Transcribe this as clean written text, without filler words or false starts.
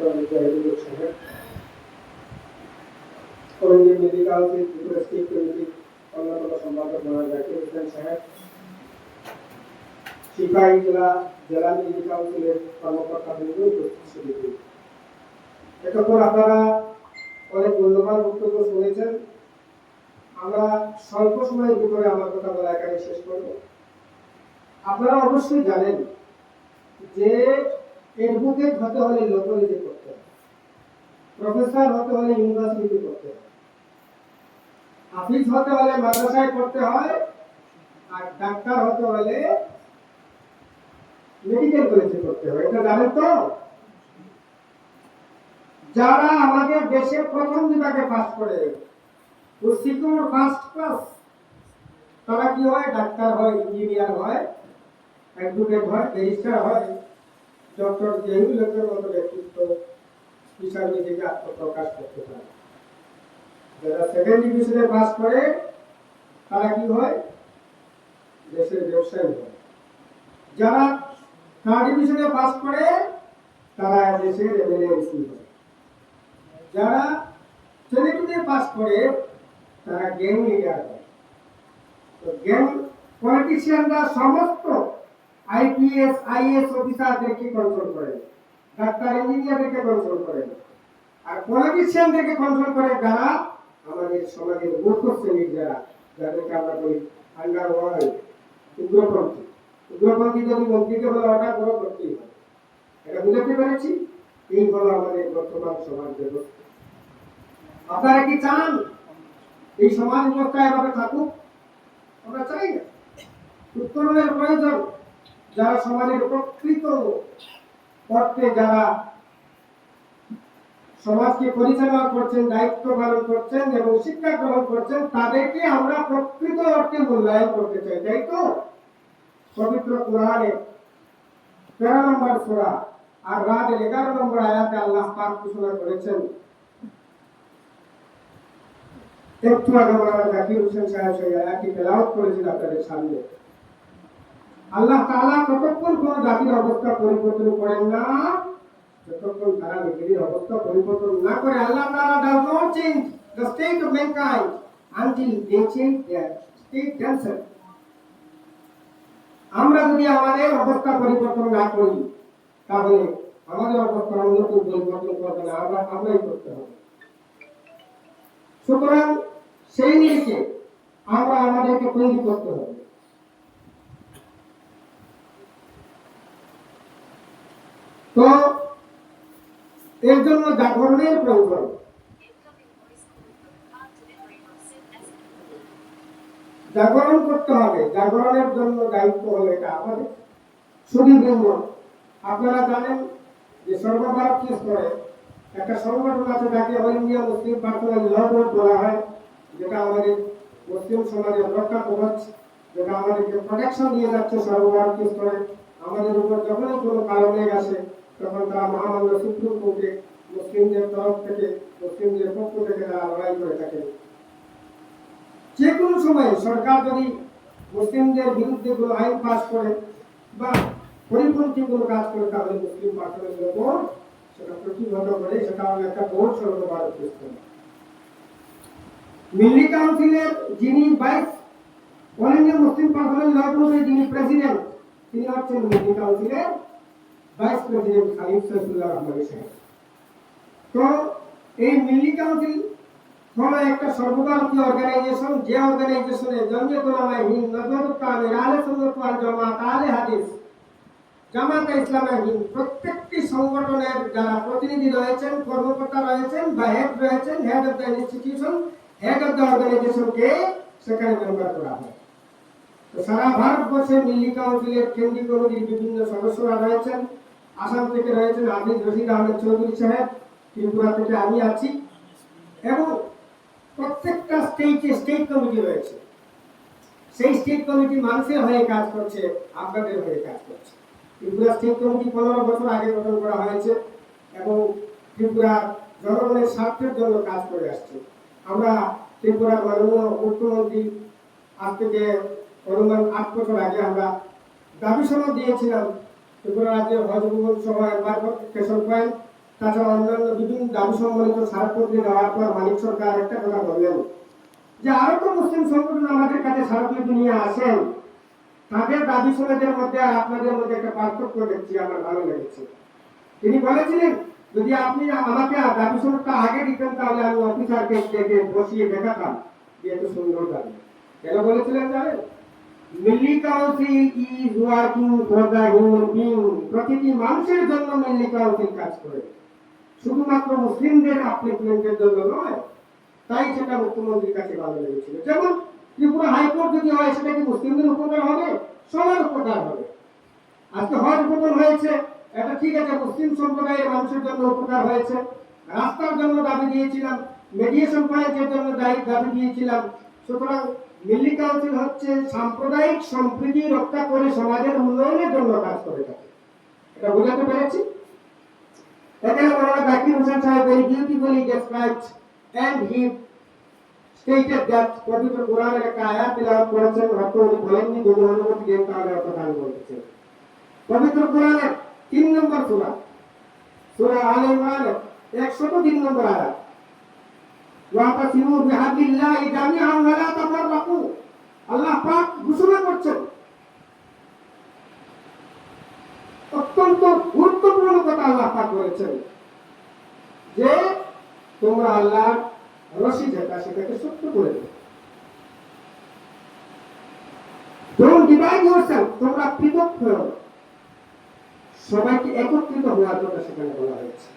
Doctor Mujahidul সাহেব, করণীয় medical Tripura state কমিটির অন্যতম সম্পাদক মোহাম্মদ জাকির হোসেন সাহেব, সিপাহী জেলা মেডিকেল কাউন্সিলের কর্মকর্তাবৃন্দ, উপস্থিত। এতক্ষণ আপনারা অনেক মূল্যবান বক্তব্য শুনেছেন। আমরা স্বল্প সময়ের ভিতরে আমার কথা বলা এখানে শেষ করব। আপনারা অবশ্যই জানেন যে অ্যাডভোকেট হতে হলে ল কলেজে করতে হয়, প্রফেসর হতে হলে ইউনিভার্সিটিতে করতে হয়, হাফিজ হতে হলে মাদ্রাসায় করতে হয়, আর ডাক্তার হতে হলে মেডিকেল কলেজে করতে হয়। এটা জানেন তো? যারা আমাদের দেশে প্রথম বিভাগে পাস করে সিকিউর ফার্স্ট ক্লাস, তারা কি হয়? ডাক্তার হয়, ইঞ্জিনিয়ার হয়, অ্যাডভোকেট হয়, রেজিস্ট্রার হয়, ডক্টর জহিরুলের মতো ব্যক্তিত্ব হিসাবে নিজেকে আত্মপ্রকাশ করতে পারে। যারা সেকেন্ড ডিভিশনে পাস করে তারা কি হয়? দেশের ব্যবসায়ী হয়। যারা থার্ড ডিভিশনে পাস করে তারা দেশের এমএলএ এমপি হয়। যারা 22 পাস করে তারা গ্যাং লিডার হয়। তো গ্যাং পলিটিশিয়ানরা সমস্ত আইপিএস আইএস অফিসারদেরকে কন্ট্রোল করে, ডাক্তার ইঞ্জিনিয়ারদেরকে কন্ট্রোল করে, আর পলিটিশিয়ানদেরকে কন্ট্রোল করে যারা আমাদের সমাজের মূর্খ শ্রেণীর, যাদেরকে আমরা বলি আন্ডারওয়ার্ল্ড, উগ্রপন্থী। উগ্রপন্থী যদি মন্ত্রীকে বলে অর্ডার বড় করতেই হয়। এটা বুঝতে পেরেছি? এই হলো আমাদের বর্তমান সমাজ ব্যবস্থা। আপনারা কি চান এই সমাজ ব্যবস্থা এভাবে থাকুক? আমরা চাই না। উত্তরণের প্রয়োজন। যারা সমাজের প্রকৃত অর্থে যারা সমাজকে পরিচালনা করছেন, দায়িত্ব পালন করছেন এবং শিক্ষা গ্রহণ করছেন, তাদেরকে আমরা প্রকৃত অর্থে মূল্যায়ন করতে চাই, তাই তো? পবিত্র কোরআনে 13 নম্বর সূরা আর রাদের 11 নম্বর আয়াতে আল্লাহ পাক ঘোষণা করেছেন। একটু আগে আমরা জাকির হোসেন সাহেব সেই আয়াতটি তেলাওয়াত করেছেন আপনাদের সামনে। আল্লাহ তাআলা ততক্ষণ কোন জাতির অবস্থা পরিবর্তন করেন না যতক্ষণ তারা নিজেদের অবস্থা পরিবর্তন না করে। আল্লাহ তাআলা does not change the state of mankind until they change their state themselves. আমরা যদি আমাদের অবস্থা পরিবর্তন না করি তাহলে আমাদের অবস্থা অন্য কেউ পরিবর্তন করবে না, আমরাই করতে হবে। সুতরাং সেই নিরিখে আমরা আমাদেরকে তৈরি করতে হবে। তো এর জন্য জাগরণের প্রয়োজন। জাগরণ করতে হবে। জাগরণের জন্য দায়িত্ব হলো এটা আমাদের। সুধীবৃন্দ, আপনারা জানেন যে সর্বভারতীয় স্তরে একটা সংগঠন আছে যাকে অল ইন্ডিয়া মুসলিম পার্সোনাল ল বোর্ড বলা হয়, যেটা আমাদের মুসলিম সমাজের রক্ষা কবচ, যেটা আমাদেরকে প্রোটেকশন দিয়ে যাচ্ছে সর্বভারতীয় স্তরে। আমাদের উপর যখনই কোনো কালো মেঘ আসে তখন তারা মহামান্য সুপ্রিম কোর্টে মুসলিমদের তরফ থেকে, মুসলিমদের পক্ষ থেকে তারা লড়াই করে থাকে। যে কোনো সময় সরকার যদি মুসলিমদের বিরুদ্ধে কোনো আইন পাস করে বা পরিপন্থী কোনো কাজ করে তাহলে মুসলিম পার্সোনাল ল বোর্ড সেটা প্রতিহত করে। সেটা হলো একটা বোর্ড সর্বভারতীয় স্তরে। মিল্লি কাউন্সিলের যিনি অল ইন্ডিয়া মুসলিম পার্সোনাল ল বোর্ডের যিনি প্রেসিডেন্ট, তিনি হচ্ছেন মিল্লি কাউন্সিলের ভাইস প্রেসিডেন্ট খালিদ সাইফুল্লাহ রহমান সাহেব। তো এই মিল্লি কাউন্সিল হলো একটা সর্বভারতীয় অর্গানাইজেশন, যে অর্গানাইজেশনে জমিয়ত উলামায়ে হিন্দ, নজরুত কামিল, আহলে সুন্নাত ওয়াল জামাত, আহলে হাদিস, জামাতে ইসলামে হিন্দ প্রত্যেকটি সংগঠনের যারা প্রতিনিধি রয়েছেন, কর্মকর্তা রয়েছেন বা হেড রয়েছেন, head of the institution, head of the অর্গানাইজেশনকে সেখানে মেম্বার করা হয়। তো সারা ভারতবর্ষে মিল্লি কাউন্সিলের কেন্দ্রীয় কমিটির বিভিন্ন সদস্যরা রয়েছেন। আসাম থেকে রয়েছেন হাফিজ রশিদ আহমেদ চৌধুরী সাহেব, ত্রিপুরা থেকে আমি আছি, এবং প্রত্যেকটা স্টেটে স্টেট কমিটি রয়েছে। সেই স্টেট কমিটি মানুষের হয়ে কাজ করছে, আপনাদের হয়ে কাজ করছে। ত্রিপুরা স্টেট কমিটি 15 বছর আগে গঠন করা হয়েছে এবং ত্রিপুরার জনগণের স্বার্থের জন্য কাজ করে আসছে। আমরা ত্রিপুরার মাননীয় মুখ্যমন্ত্রী আজ থেকে অনুমান 8 বছর আগে আমরা দাবি সনদ দিয়েছিলাম ত্রিপুরা রাজ্যের হজ ভবন সহ এম্বারকেশন পয়েন্ট তাছাড়া অন্যান্য বিভিন্ন দাবি সম্বলিত স্মারকপত্র দেওয়ার পর মানিক সরকার একটা কথা বললেন যে আরো তো মুসলিম সংগঠন আমাদের কাছে স্মারকলিপি নিয়ে আসেন, তাদের দাবি সনদের মধ্যে আর আপনাদের মধ্যে একটা পার্থক্য দেখছি, আমার ভালো লেগেছে। তিনি বলেছিলেন যদি আপনি আমাকে দাবি সনদটা আগে দিতেন তাহলে আমি অফিসারকে ডেকে বসিয়ে দেখাতাম যে এত সুন্দর দাবি। কেন বলেছিলেন জানেন? Milli council is working for the human being. প্রতিটি মানুষের জন্য মিল্লি কাউন্সিল কাজ করে, শুধুমাত্র মুসলিমদের আপলিফমেন্টের জন্য নয়। তাই সেটা মুখ্যমন্ত্রীর কাছে ভালো লেগেছিল। যেমন ত্রিপুরা হাইকোর্ট যদি হয় সেটা কি মুসলিমদের উপকার হবে? সবার উপকার হবে। আজকে হজ ভবন হয়েছে, এটা ঠিক আছে, মুসলিম সম্প্রদায়ের মানুষের জন্য উপকার হয়েছে। রাস্তার জন্য দাবি দিয়েছিলাম, মেডিয়েশন পয়েন্টের জন্য দাবি দিয়েছিলাম। সুতরাং মিল্লি কাউন্সিল হচ্ছে সাম্প্রদায়িক সম্প্রীতি রক্ষা করে সমাজের উন্নয়নের জন্য কাজ করে থাকে। এটা বোঝাতে পেরেছি? এখানে মাওলানা জাকির হোসেন সাহেব very beautifully described and he stated that পবিত্র কোরআনের একটা আয়াত তিলাওয়াত করেছেন, হয়তো উনি বলেননি, যদি অনুমতি দেন তাহলে অর্থ দান বলতেছেন। পবিত্র কোরআনের 3 নম্বর সূরা, সূরা আলে ইমরান 103 নম্বর আয়াত, ওয়াতাসিমু বিহাবিল্লাহি জামিআন ওয়া লা তাফাররাকু। আল্লাহ পাক ঘোষণা করছেন, অত্যন্ত গুরুত্বপূর্ণ কথা আল্লাহ পাক বলেছেন যে তোমরা আল্লাহর রশি যেটা সেটাকে শক্ত করে দাও। ডোন্ট ডিভাইড ইয়োরসেলফ, তোমরা পৃথক হও। সবাইকে একত্রিত হওয়ার কথা সেখানে বলা হয়েছে।